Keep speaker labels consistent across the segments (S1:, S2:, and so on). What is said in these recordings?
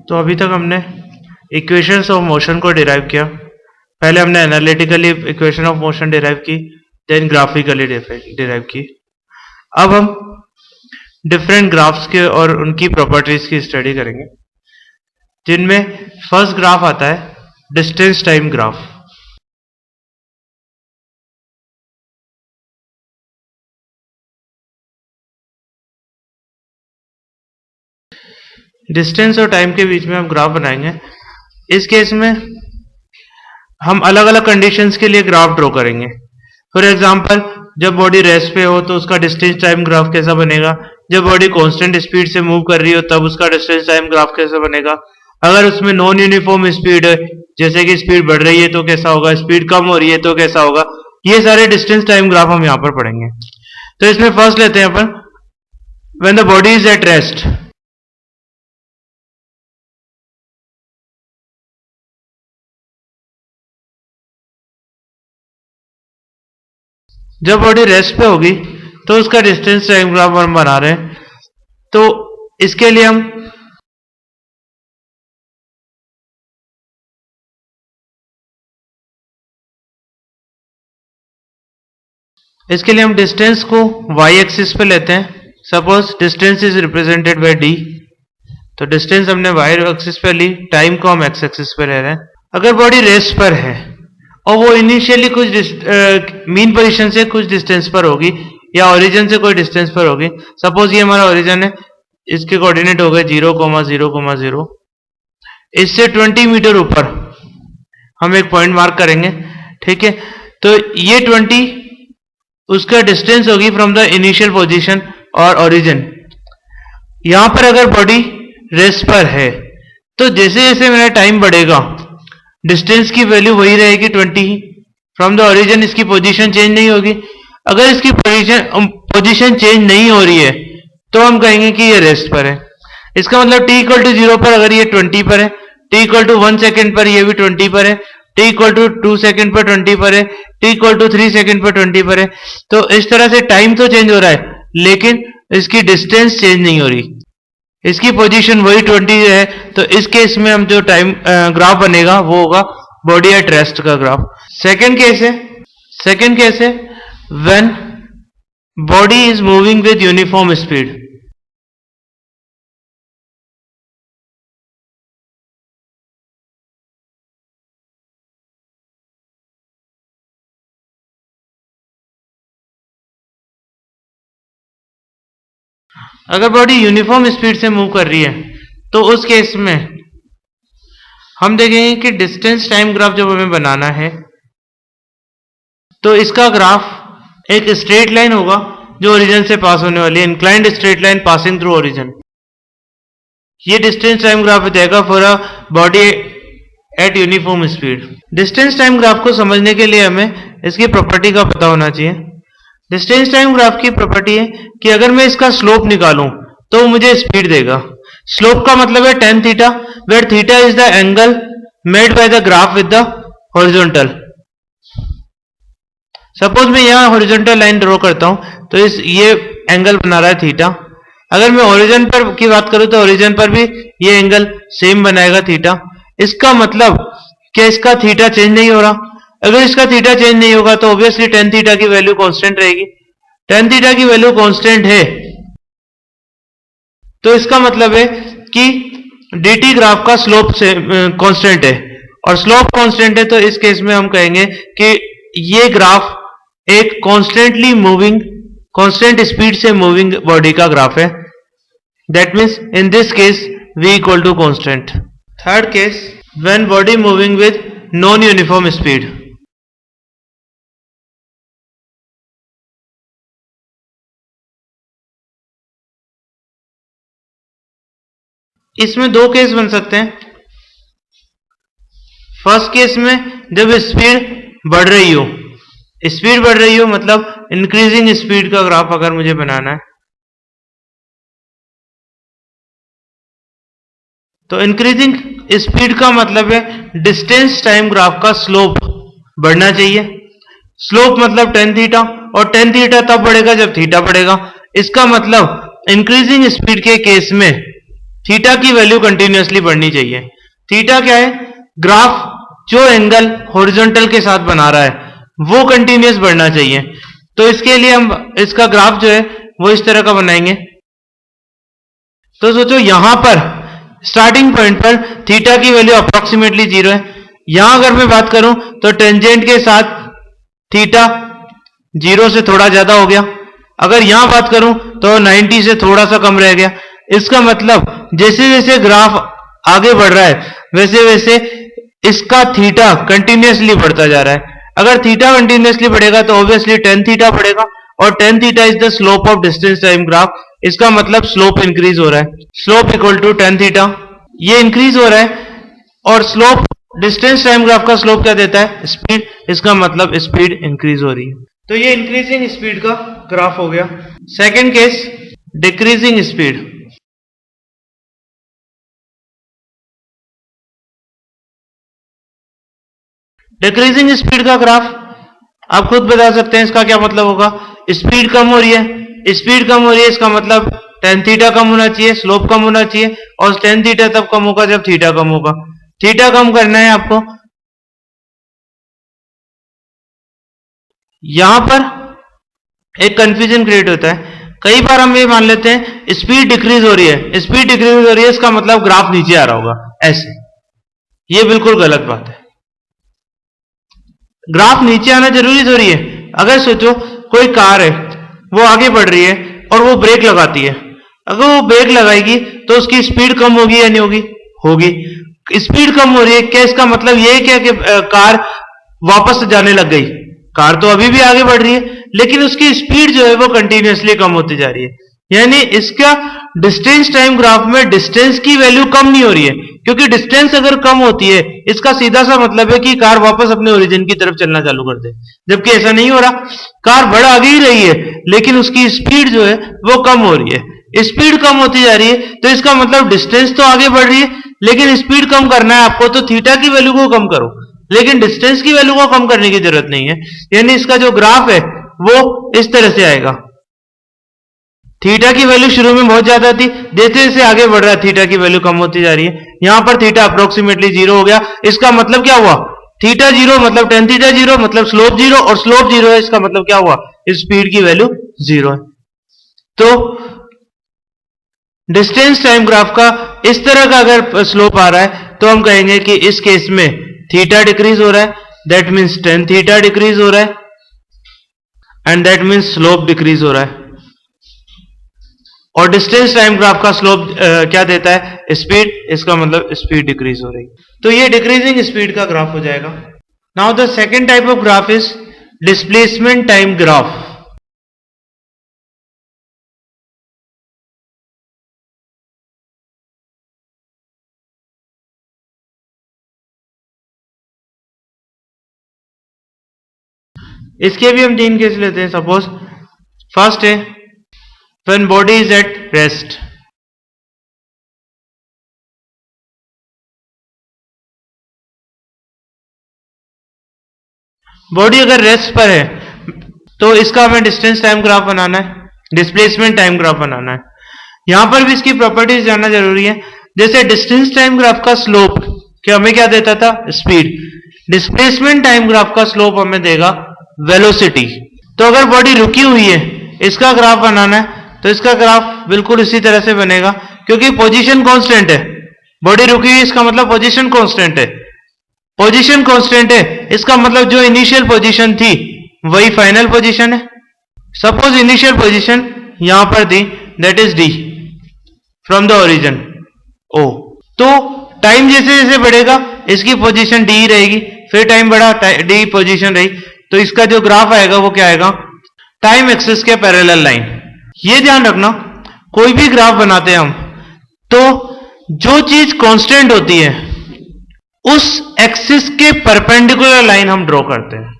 S1: तो अभी तक हमने इक्वेशंस ऑफ मोशन को डिराइव किया। पहले हमने analytically equation of motion derive की, देन ग्राफिकली डिराइव की। अब हम डिफरेंट ग्राफ्स के और उनकी प्रॉपर्टीज की स्टडी करेंगे, जिनमें फर्स्ट ग्राफ आता है डिस्टेंस टाइम ग्राफ। डिस्टेंस और टाइम के बीच में हम ग्राफ बनाएंगे। इस केस में हम अलग अलग कंडीशंस के लिए ग्राफ ड्रॉ करेंगे। फॉर एग्जांपल, जब बॉडी रेस्ट पे हो तो उसका डिस्टेंस टाइम ग्राफ कैसा बनेगा, जब बॉडी कांस्टेंट स्पीड से मूव कर रही हो तब उसका डिस्टेंस टाइम ग्राफ कैसा बनेगा, अगर उसमें नॉन यूनिफॉर्म स्पीड है, जैसे कि स्पीड बढ़ रही है तो कैसा होगा, स्पीड कम हो रही है तो कैसा होगा। ये सारे डिस्टेंस टाइम ग्राफ हम यहाँ पर पढ़ेंगे। तो इसमें फर्स्ट लेते हैं अपन, when the body is at rest. जब बॉडी रेस्ट पे होगी तो उसका डिस्टेंस टाइम ग्राफ हम बना रहे हैं। तो इसके लिए हम डिस्टेंस को y एक्सिस पे लेते हैं। Suppose distance is represented by d, तो डिस्टेंस हमने y एक्सिस पे ली, टाइम को हम x एक्सिस पे ले रहे हैं। अगर बॉडी रेस्ट पर है और वो इनिशियली कुछ मीन पोजीशन से कुछ डिस्टेंस पर होगी या ओरिजिन से कोई डिस्टेंस पर होगी। सपोज ये हमारा ओरिजिन है, इसके कोऑर्डिनेट हो गए 0,0,0। इससे 20 मीटर ऊपर हम एक पॉइंट मार्क करेंगे, ठीक है। तो ये 20 उसका डिस्टेंस होगी फ्रॉम द इनिशियल पोजीशन और ओरिजिन। यहां पर अगर बॉडी रेस्ट पर है तो जैसे जैसे मेरा टाइम बढ़ेगा डिस्टेंस की वैल्यू वही रहेगी 20 ही, फ्रॉम द ओरिजिन इसकी पोजीशन चेंज नहीं होगी। अगर इसकी पोजीशन चेंज नहीं हो रही है तो हम कहेंगे कि ये रेस्ट पर है। इसका मतलब t इक्वल टू 0 पर अगर ये 20 पर है, t इक्वल टू 1 सेकेंड पर ये भी 20 पर है, t इक्वल टू 2 सेकेंड पर 20 पर है, t इक्वल टू 3 सेकेंड पर 20 पर है। तो इस तरह से टाइम तो चेंज हो रहा है लेकिन इसकी डिस्टेंस चेंज नहीं हो रही, इसकी पोजीशन वही 20 है। तो इस केस में हम जो टाइम ग्राफ बनेगा वो होगा बॉडी एट रेस्ट का ग्राफ। सेकेंड केस है when body is moving with uniform speed. अगर बॉडी यूनिफॉर्म स्पीड से मूव कर रही है तो उस केस में हम देखेंगे कि डिस्टेंस टाइम ग्राफ जब हमें बनाना है तो इसका ग्राफ एक स्ट्रेट लाइन होगा जो ओरिजिन से पास होने वाली है, inclined straight line passing through origin. ये डिस्टेंस टाइम ग्राफ देगा for a body at uniform speed. Distance time graph को समझने के लिए हमें इसकी प्रॉपर्टी का पता होना चाहिए। डिस्टेंस टाइम ग्राफ की प्रॉपर्टी है कि अगर मैं इसका स्लोप निकालूं तो मुझे स्पीड देगा। स्लोप का मतलब है tan theta, where theta is the angle made by the graph with the horizontal. Suppose मैं यहां हॉरिजॉन्टल लाइन ड्रॉ करता हूं तो ये एंगल बना रहा है थीटा। अगर मैं ओरिजिन पर की बात करूं तो ओरिजिन पर भी ये एंगल सेम बनाएगा थीटा। इसका मतलब क्या इसका थीटा चेंज नहीं हो रहा। अगर इसका थीटा चेंज नहीं होगा तो ऑब्वियसली tan थीटा की वैल्यू कांस्टेंट रहेगी। tan थीटा की वैल्यू कांस्टेंट है तो इसका मतलब है कि dt ग्राफ का स्लोप से कांस्टेंट है और स्लोप कांस्टेंट है। तो इस केस में हम कहेंगे कि ये ग्राफ एक कांस्टेंटली मूविंग, कांस्टेंट स्पीड से मूविंग बॉडी का ग्राफ है। That means in this case v equal to constant. Third case, when body moving with non uniform speed. इसमें दो केस बन सकते हैं। फर्स्ट केस में जब स्पीड बढ़ रही हो, मतलब इंक्रीजिंग स्पीड का ग्राफ अगर मुझे बनाना है तो इंक्रीजिंग स्पीड का मतलब है डिस्टेंस टाइम ग्राफ का स्लोप बढ़ना चाहिए। स्लोप मतलब tan थीटा, और tan थीटा तब बढ़ेगा जब थीटा बढ़ेगा। इसका मतलब इंक्रीजिंग स्पीड के केस में थीटा की वैल्यू कंटिन्यूअसली बढ़नी चाहिए। थीटा क्या है? ग्राफ जो एंगल हॉरिजॉन्टल के साथ बना रहा है वो कंटिन्यूअस बढ़ना चाहिए। तो इसके लिए हम इसका ग्राफ जो है वो इस तरह का बनाएंगे। तो सोचो यहां पर स्टार्टिंग पॉइंट पर थीटा की वैल्यू अप्रोक्सीमेटली 0 है। यहां अगर मैं बात करूं तो टेंजेंट के साथ थीटा 0 से थोड़ा ज्यादा हो गया। अगर यहां बात करूं तो 90 से थोड़ा सा कम रह गया। इसका मतलब जैसे जैसे ग्राफ आगे बढ़ रहा है वैसे वैसे इसका थीटा कंटिन्यूअसली बढ़ता जा रहा है। अगर थीटा कंटिन्यूअसली बढ़ेगा तो ऑब्वियसली टेन थीटा बढ़ेगा, और tan theta is the slope of distance time graph. इसका मतलब स्लोप इंक्रीज हो रहा है। Slope equal to tan theta, ये इंक्रीज हो रहा है। और स्लोप डिस्टेंस टाइम ग्राफ का स्लोप क्या देता है? स्पीड। इसका मतलब स्पीड इंक्रीज हो रही है। तो ये इंक्रीजिंग स्पीड का ग्राफ हो गया। Second case, decreasing speed. Decreasing speed का ग्राफ आप खुद बता सकते हैं इसका क्या मतलब होगा। स्पीड कम हो रही है, स्पीड कम हो रही है, इसका मतलब टेन थीटा कम होना चाहिए, स्लोप कम होना चाहिए। और टेन थीटा तब कम होगा जब थीटा कम होगा। थीटा कम करना है आपको। यहां पर एक कंफ्यूजन क्रिएट होता है। कई बार हम ये मान लेते हैं स्पीड डिक्रीज हो रही है, स्पीड डिक्रीज हो रही है, इसका मतलब ग्राफ नीचे आ रहा होगा ऐसे। ये बिल्कुल गलत बात है। ग्राफ नीचे आना जरूरी थोड़ी है। अगर सोचो कोई कार है, वो आगे बढ़ रही है और वो ब्रेक लगाती है। अगर वो ब्रेक लगाएगी तो उसकी स्पीड कम होगी या नहीं होगी? होगी। स्पीड कम हो रही है, क्या इसका मतलब ये है क्या कि कार वापस जाने लग गई? कार तो अभी भी आगे बढ़ रही है, लेकिन उसकी स्पीड जो है वो कंटिन्यूअसली कम होती जा रही है। यानी इसका डिस्टेंस टाइम ग्राफ में डिस्टेंस की वैल्यू कम नहीं हो रही है, क्योंकि डिस्टेंस अगर कम होती है इसका सीधा सा मतलब है कि कार वापस अपने ओरिजिन की तरफ चलना चालू कर दे। जबकि ऐसा नहीं हो रहा, कार बढ़ आगे ही रही है लेकिन उसकी स्पीड जो है वो कम हो रही है। स्पीड कम होती जा रही है तो इसका मतलब डिस्टेंस तो आगे बढ़ रही है, लेकिन स्पीड कम करना है आपको तो थीटा की वैल्यू को कम करो, लेकिन डिस्टेंस की वैल्यू को कम करने की जरूरत नहीं है। यानी इसका जो ग्राफ है वो इस तरह से आएगा। थीटा की वैल्यू शुरू में बहुत ज्यादा थी, जैसे जैसे आगे बढ़ रहा है थीटा की वैल्यू कम होती जा रही है। यहां पर थीटा अप्रोक्सीमेटली 0 हो गया। इसका मतलब क्या हुआ? थीटा 0 मतलब टेन थीटा 0 मतलब स्लोप 0, और स्लोप 0 है इसका मतलब क्या हुआ? स्पीड की वैल्यू 0 है। तो डिस्टेंस टाइम ग्राफ का इस तरह का अगर स्लोप आ रहा है तो हम कहेंगे कि इस केस में थीटा डिक्रीज हो रहा है, that means tan theta decrease हो रहा है, and that means slope decrease हो रहा है। और डिस्टेंस टाइम ग्राफ का स्लोप क्या देता है? स्पीड। इसका मतलब स्पीड डिक्रीज हो रही। तो ये डिक्रीजिंग स्पीड का ग्राफ हो जाएगा। Now the second type of graph is displacement time graph. इसके भी हम तीन केस लेते हैं। सपोज फर्स्ट है when body is at rest. Body अगर रेस्ट पर है तो इसका हमें डिस्टेंस टाइम ग्राफ बनाना है, डिस्प्लेसमेंट टाइम ग्राफ बनाना है। यहां पर भी इसकी प्रॉपर्टीज जानना जरूरी है। जैसे डिस्टेंस टाइम ग्राफ का स्लोप क्या हमें क्या देता था? स्पीड। डिस्प्लेसमेंट टाइम ग्राफ का स्लोप हमें देगा वेलोसिटी। तो अगर बॉडी रुकी हुई है, इसका ग्राफ बनाना है तो इसका ग्राफ बिल्कुल इसी तरह से बनेगा, क्योंकि पोजीशन कांस्टेंट है। बॉडी रुकी हुई इसका मतलब पोजीशन कांस्टेंट है। पोजीशन कांस्टेंट है इसका मतलब जो इनिशियल पोजीशन थी वही फाइनल पोजीशन है। सपोज इनिशियल पोजीशन यहां पर थी, that is D from the origin O. तो टाइम जैसे जैसे बढ़ेगा इसकी पोजीशन डी रहेगी, फिर टाइम बढ़ा डी पोजीशन रही, तो इसका जो ग्राफ आएगा वो क्या आएगा? टाइम एक्सिस के पैरेलल लाइन। ये ध्यान रखना, कोई भी ग्राफ बनाते हैं हम तो जो चीज कांस्टेंट होती है उस एक्सिस के परपेंडिकुलर लाइन हम ड्रॉ करते हैं।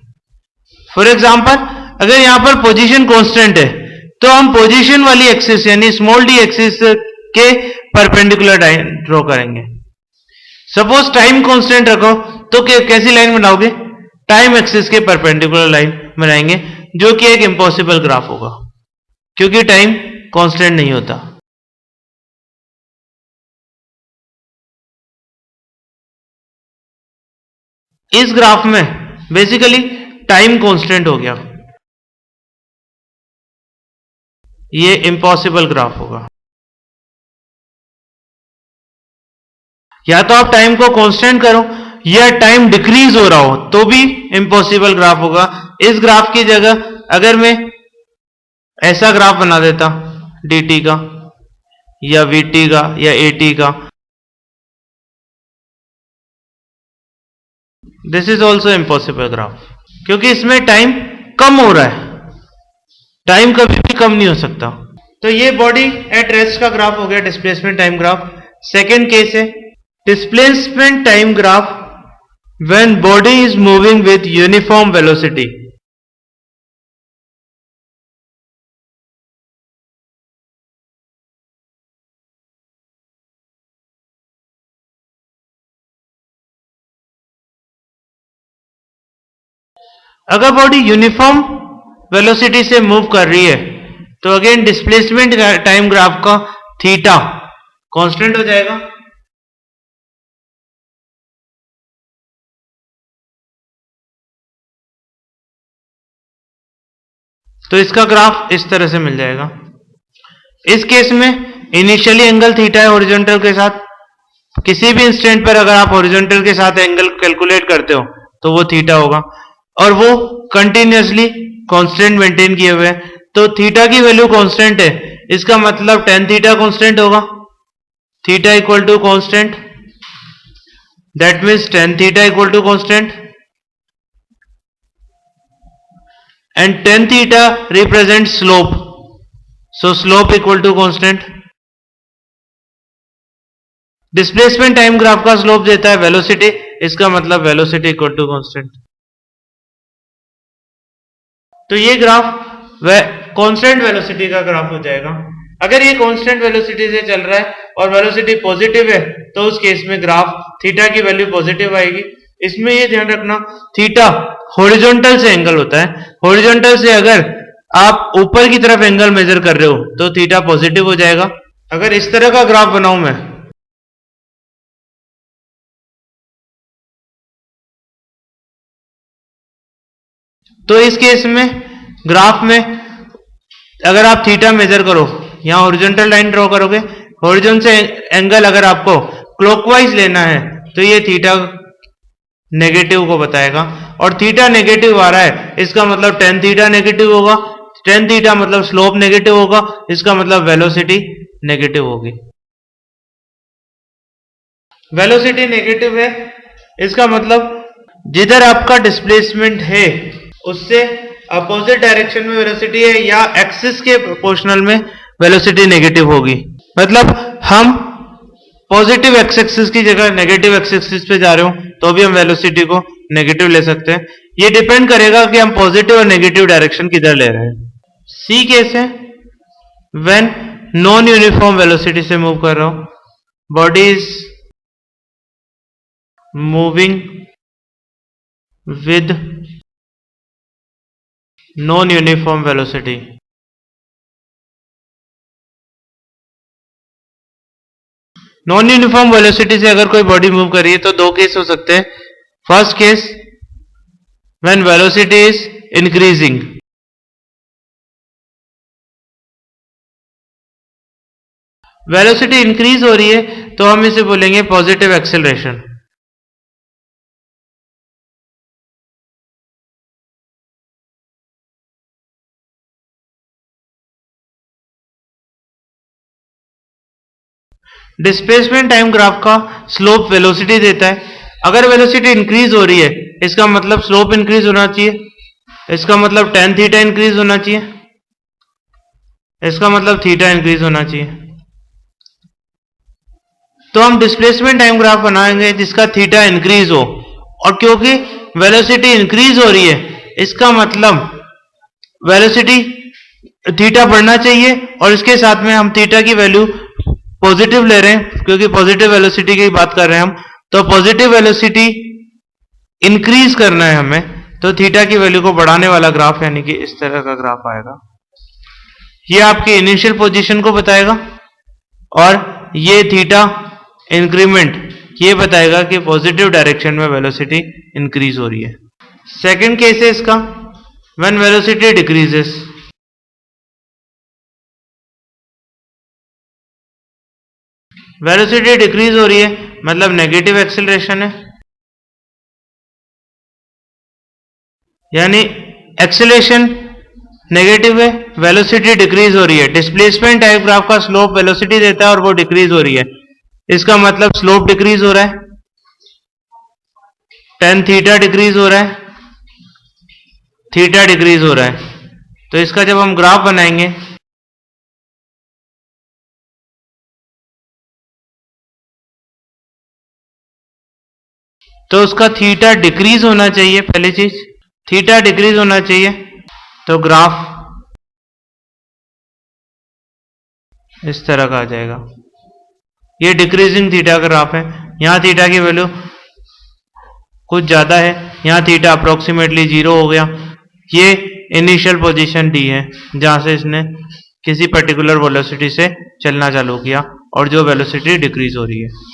S1: फॉर एग्जांपल अगर यहां पर पोजीशन कांस्टेंट है तो हम पोजीशन वाली एक्सिस यानी स्मॉल डी एक्सिस के परपेंडिकुलर लाइन ड्रॉ करेंगे। सपोज टाइम कांस्टेंट रखो तो कैसी लाइन बनाओगे? टाइम एक्सिस के परपेंडिकुलर लाइन बनाएंगे, जो कि एक इम्पॉसिबल ग्राफ होगा क्योंकि टाइम कांस्टेंट नहीं होता। इस ग्राफ में बेसिकली टाइम कांस्टेंट हो गया, ये इम्पॉसिबल ग्राफ होगा। या तो आप टाइम को कांस्टेंट करो या टाइम डिक्रीज हो रहा हो तो भी इम्पॉसिबल ग्राफ होगा। इस ग्राफ की जगह अगर मैं ऐसा ग्राफ बना देता dt का या vt का या at का, this is also impossible graph, क्योंकि इसमें टाइम कम हो रहा है, टाइम कभी भी कम नहीं हो सकता। तो ये बॉडी एट रेस्ट का ग्राफ हो गया, displacement time graph. Second case है displacement time graph when body is moving with uniform velocity. अगर बॉडी यूनिफॉर्म वेलोसिटी से मूव कर रही है तो अगेन डिस्प्लेसमेंट टाइम ग्राफ का थीटा कांस्टेंट हो जाएगा। तो इसका ग्राफ इस तरह से मिल जाएगा। इस केस में इनिशियली एंगल थीटा है हॉरिजॉन्टल के साथ, किसी भी इंस्टेंट पर अगर आप हॉरिजॉन्टल के साथ एंगल कैलकुलेट करते हो तो वो थीटा होगा, और वो कंटिन्यूअसली कांस्टेंट मेंटेन किए हुए हैं। तो थीटा की वैल्यू कांस्टेंट है, इसका मतलब tan थीटा कांस्टेंट होगा, theta equal to constant, that means tan theta equal to constant, and tan theta represent slope, so slope equal to constant. Displacement time graph का स्लोप देता है velocity, इसका मतलब velocity equal to constant. तो ये graph constant velocity का graph हो जाएगा। अगर ये कांस्टेंट वेलोसिटी से चल रहा है और वेलोसिटी पॉजिटिव है तो उस केस में ग्राफ थीटा की वैल्यू पॉजिटिव आएगी। इसमें ये ध्यान रखना थीटा हॉरिजॉन्टल से एंगल होता है, हॉरिजॉन्टल से अगर आप ऊपर की तरफ एंगल मेजर कर रहे हो तो थीटा पॉजिटिव हो जाएगा। अगर इस तरह का ग्राफ बनाऊं मैं, तो इस केस में ग्राफ में अगर आप थीटा मेजर करो, यहां हॉरिजॉन्टल लाइन ड्रॉ करोगे, हॉरिजॉन से एंगल अगर आपको क्लॉकवाइज लेना है तो ये थीटा नेगेटिव को बताएगा, और थीटा नेगेटिव आ रहा है इसका मतलब tan थीटा नेगेटिव होगा, tan थीटा मतलब स्लोप नेगेटिव होगा, इसका मतलब वेलोसिटी नेगेटिव होगी। वेलोसिटी नेगेटिव है, इसका मतलब जिधर आपका डिस्प्लेसमेंट है उससे अपोजिट डायरेक्शन में वेलोसिटी है या एक्सिस के प्रोपोर्शनल में वेलोसिटी नेगेटिव होगी। मतलब हम पॉजिटिव एक्स एक्सिस की जगह नेगेटिव एक्स एक्सिस पे जा रहे हो तो भी हम वेलोसिटी को नेगेटिव ले सकते हैं। ये डिपेंड करेगा कि हम पॉजिटिव और नेगेटिव डायरेक्शन किधर ले रहे हैं। सी केस है व्हेन नॉन यूनिफॉर्म वेलोसिटी से मूव कर रहा हूं, body is moving with non uniform velocity. Non uniform velocity से अगर कोई बॉडी मूव कर रही है तो दो केस हो सकते हैं। First case when velocity is increasing, velocity increase हो रही है तो हम इसे बोलेंगे positive acceleration. Displacement time graph का स्लोप वेलोसिटी देता है। अगर वेलोसिटी इंक्रीज हो रही है इसका मतलब स्लोप इंक्रीज होना चाहिए, इसका मतलब tan थीटा इंक्रीज होना चाहिए, इसका मतलब थीटा इंक्रीज होना चाहिए। तो हम डिस्प्लेसमेंट टाइम ग्राफ बनाएंगे जिसका थीटा इंक्रीज हो, और क्योंकि वेलोसिटी इंक्रीज हो रही है इसका मतलब वेलोसिटी थीटा बढ़ना चाहिए, और इसके साथ में हम थीटा की वैल्यू पॉजिटिव ले रहे हैं क्योंकि पॉजिटिव वेलोसिटी की बात कर रहे हैं हम। तो पॉजिटिव वेलोसिटी इंक्रीज करना है हमें, तो थीटा की वैल्यू को बढ़ाने वाला ग्राफ यानी कि इस तरह का ग्राफ आएगा। ये आपकी इनिशियल पोजीशन को बताएगा और ये थीटा इंक्रीमेंट ये बताएगा कि पॉजिटिव डायरेक्शन में वेलोसिटी इंक्रीज हो रही है। सेकंड केस है इसका, when velocity decreases. Velocity decrease हो रही है मतलब नेगेटिव एक्सेलरेशन है, यानी एक्सेलरेशन नेगेटिव है, वेलोसिटी डिक्रीज हो रही है। डिस्प्लेसमेंट टाइप ग्राफ का स्लोप वेलोसिटी देता है और वो डिक्रीज हो रही है, इसका मतलब स्लोप डिक्रीज हो रहा है, टेन थीटा डिक्रीज हो रहा है, थीटा डिक्रीज हो रहा है। तो इसका जब हम ग्राफ बनाएंगे तो उसका थीटा डिक्रीज होना चाहिए, पहली चीज थीटा डिक्रीज होना चाहिए। तो ग्राफ इस तरह का आ जाएगा, ये डिक्रीजिंग थीटा का ग्राफ है। यहां थीटा की वैल्यू कुछ ज्यादा है, यहां थीटा अप्रोक्सीमेटली 0 हो गया। ये इनिशियल पोजीशन डी है जहां से इसने किसी पर्टिकुलर वेलोसिटी से चलना चालू किया और जो वेलोसिटी डिक्रीज हो रही है।